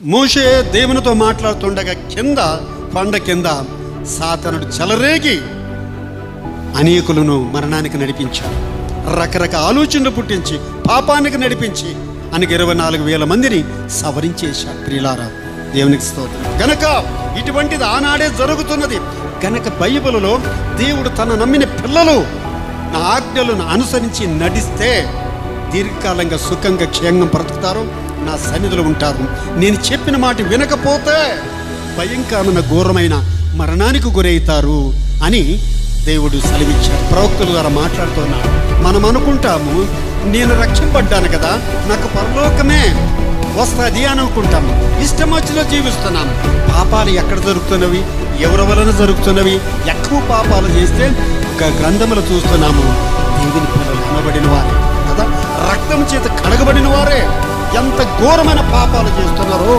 మోషే దేవునితో మాట్లాడుతుండగా కొండ కింద సాతానుడు చెలరేగి అనేకులను మరణానికి నడిపించాడు. రకరకాల ఆలోచనలు పుట్టించి పాపానికి నడిపించి ఆయనకి 24,000 మందిని సవరించేశాడు. ప్రియులారా, దేవునికి స్తోత్రం. గనక ఇటువంటిది ఆనాడే జరుగుతున్నది. గనక బైబిలులో దేవుడు తన నమ్మిన పిల్లలు నా ఆజ్ఞలను అనుసరించి నడిస్తే దీర్ఘకాలంగా సుఖంగా క్షేమంగా బ్రతుకుతారు, నా సన్నిధిలో ఉంటారు. నేను చెప్పిన మాట వినకపోతే భయంకరమైన ఘోరమైన మరణానికి గురవుతారు అని దేవుడు సెలవిచ్చాడు. ప్రవక్తల ద్వారా మాట్లాడుతున్నాడు. మనం అనుకుంటాము, నేను రక్షింపడ్డాను కదా, నాకు పరలోకమే వస్తుంది అని అనుకుంటాము. ఇష్టం వచ్చిలో జీవిస్తున్నాము. పాపాలు ఎక్కడ జరుగుతున్నవి, ఎవరి వలన జరుగుతున్నవి? ఎక్కువ పాపాలు చేస్తే ఒక గ్రంథములు చూస్తున్నాము, దేవుని పిల్లలు అనబడిన వారే కదా, రక్తం చేత కడగబడిన వారే ఎంత ఘోరమైన పాపాలు చేస్తున్నారో